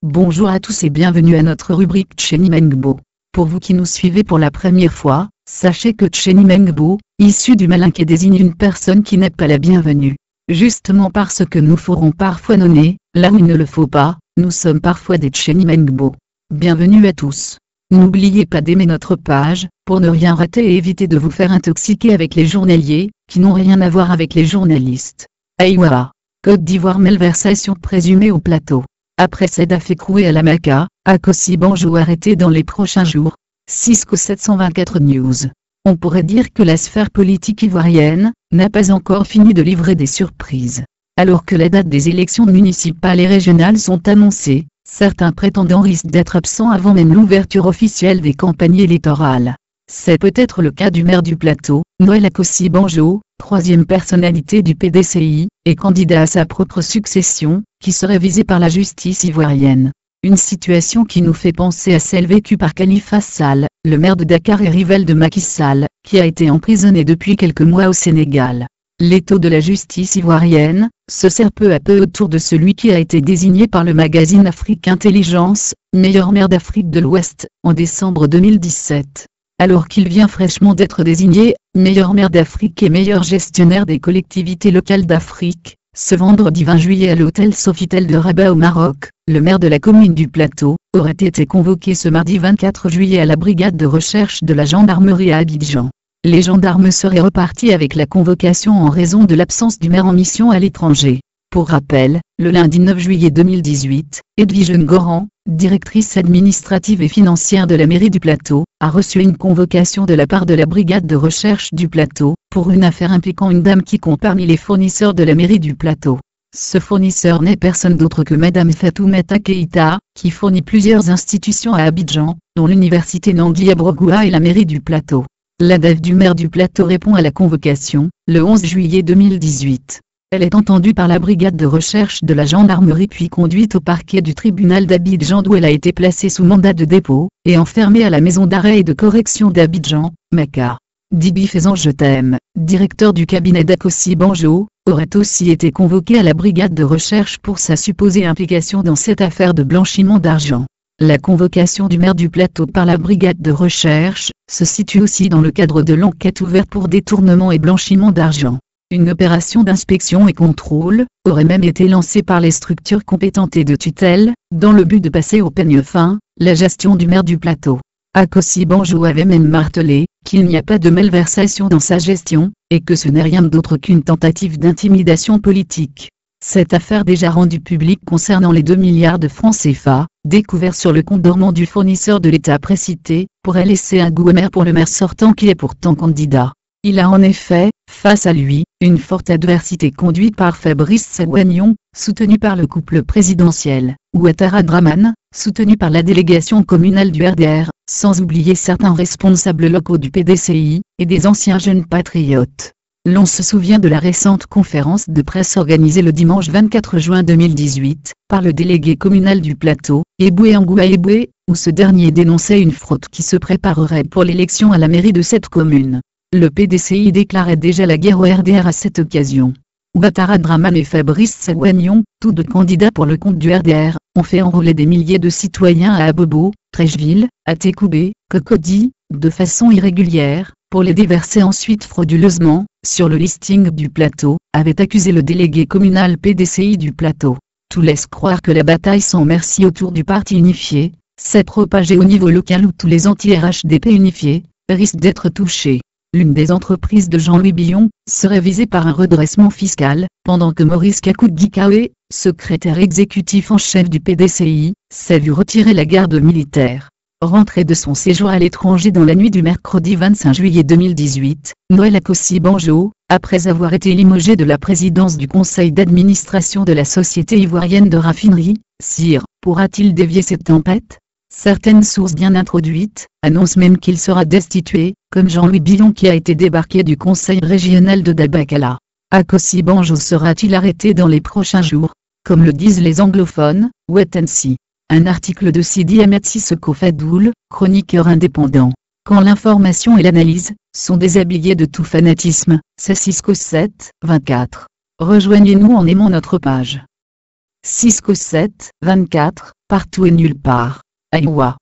Bonjour à tous et bienvenue à notre rubrique Tchéni Mengbo. Pour vous qui nous suivez pour la première fois, sachez que Tchéni Mengbo, issu du malinké désigne une personne qui n'est pas la bienvenue. Justement parce que nous ferons parfois nos nez, là où il ne le faut pas, nous sommes parfois des Tchéni Mengbo. Bienvenue à tous. N'oubliez pas d'aimer notre page, pour ne rien rater et éviter de vous faire intoxiquer avec les journaliers, qui n'ont rien à voir avec les journalistes. Aïwa. Côte d'Ivoire, malversation présumée au plateau. Après Sedaf écroué à la Maka, Akossi Banjo arrêté dans les prochains jours. Cisco 724 News. On pourrait dire que la sphère politique ivoirienne n'a pas encore fini de livrer des surprises. Alors que la date des élections municipales et régionales sont annoncées, certains prétendants risquent d'être absents avant même l'ouverture officielle des campagnes électorales. C'est peut-être le cas du maire du plateau, Noël Akossi Banjo, troisième personnalité du PDCI, et candidat à sa propre succession, qui serait visé par la justice ivoirienne. Une situation qui nous fait penser à celle vécue par Khalifa Sall, le maire de Dakar et rival de Macky Sall, qui a été emprisonné depuis quelques mois au Sénégal. L'étau de la justice ivoirienne se serre peu à peu autour de celui qui a été désigné par le magazine Afrique Intelligence, meilleur maire d'Afrique de l'Ouest, en décembre 2017. Alors qu'il vient fraîchement d'être désigné meilleur maire d'Afrique et meilleur gestionnaire des collectivités locales d'Afrique, ce vendredi 20 juillet à l'hôtel Sofitel de Rabat au Maroc, le maire de la commune du Plateau aurait été convoqué ce mardi 24 juillet à la brigade de recherche de la gendarmerie à Abidjan. Les gendarmes seraient repartis avec la convocation en raison de l'absence du maire en mission à l'étranger. Pour rappel, le lundi 9 juillet 2018, Edwige Ngoran, directrice administrative et financière de la mairie du Plateau, a reçu une convocation de la part de la brigade de recherche du Plateau, pour une affaire impliquant une dame qui compte parmi les fournisseurs de la mairie du Plateau. Ce fournisseur n'est personne d'autre que Madame Fatoumata Keïta, qui fournit plusieurs institutions à Abidjan, dont l'université Nangui Abrogua et la mairie du Plateau. La DAF du maire du Plateau répond à la convocation, le 11 juillet 2018. Elle est entendue par la brigade de recherche de la gendarmerie puis conduite au parquet du tribunal d'Abidjan d'où elle a été placée sous mandat de dépôt, et enfermée à la maison d'arrêt et de correction d'Abidjan, Maka. Dibi Faisan Je t'aime, directeur du cabinet d'Akossi Banjo, aurait aussi été convoqué à la brigade de recherche pour sa supposée implication dans cette affaire de blanchiment d'argent. La convocation du maire du Plateau par la brigade de recherche se situe aussi dans le cadre de l'enquête ouverte pour détournement et blanchiment d'argent. Une opération d'inspection et contrôle aurait même été lancée par les structures compétentes et de tutelle, dans le but de passer au peigne fin la gestion du maire du Plateau. Akossi Banjo avait même martelé qu'il n'y a pas de malversation dans sa gestion, et que ce n'est rien d'autre qu'une tentative d'intimidation politique. Cette affaire déjà rendue publique concernant les 2 milliards de francs CFA, découverts sur le compte dormant du fournisseur de l'État précité, pourrait laisser un goût amer pour le maire sortant qui est pourtant candidat. Il a en effet, face à lui, une forte adversité conduite par Fabrice Sagouagnon, soutenu par le couple présidentiel, Ouattara Draman, soutenu par la délégation communale du RDR, sans oublier certains responsables locaux du PDCI, et des anciens jeunes patriotes. L'on se souvient de la récente conférence de presse organisée le dimanche 24 juin 2018, par le délégué communal du Plateau, Eboué Angoua Eboué, où ce dernier dénonçait une fraude qui se préparerait pour l'élection à la mairie de cette commune. Le PDCI déclarait déjà la guerre au RDR à cette occasion. Ouattara Draman et Fabrice Sagouagnon, tous deux candidats pour le compte du RDR, ont fait enrôler des milliers de citoyens à Abobo, Trècheville, à Tékoubé, Cocody, de façon irrégulière, pour les déverser ensuite frauduleusement, sur le listing du Plateau, avait accusé le délégué communal PDCI du Plateau. Tout laisse croire que la bataille sans merci autour du parti unifié, s'est propagée au niveau local où tous les anti-RHDP unifiés, risquent d'être touchés. L'une des entreprises de Jean-Louis Billon, serait visée par un redressement fiscal, pendant que Maurice Kakoudjikawe, secrétaire exécutif en chef du PDCI, s'est vu retirer la garde militaire. Rentré de son séjour à l'étranger dans la nuit du mercredi 25 juillet 2018, Noël Akossi Banjo, après avoir été limogé de la présidence du conseil d'administration de la société ivoirienne de raffinerie, CIR, pourra-t-il dévier cette tempête ? Certaines sources bien introduites annoncent même qu'il sera destitué, comme Jean-Louis Billon qui a été débarqué du conseil régional de Dabakala. Akossi Banjo sera-t-il arrêté dans les prochains jours, comme le disent les anglophones, wait and see. Un article de Sidi Ahmed Sissoko Fadoul, chroniqueur indépendant. Quand l'information et l'analyse sont déshabillées de tout fanatisme, c'est Cisco 7, 24. Rejoignez-nous en aimant notre page. Cisco 7, 24, partout et nulle part. Aïwa.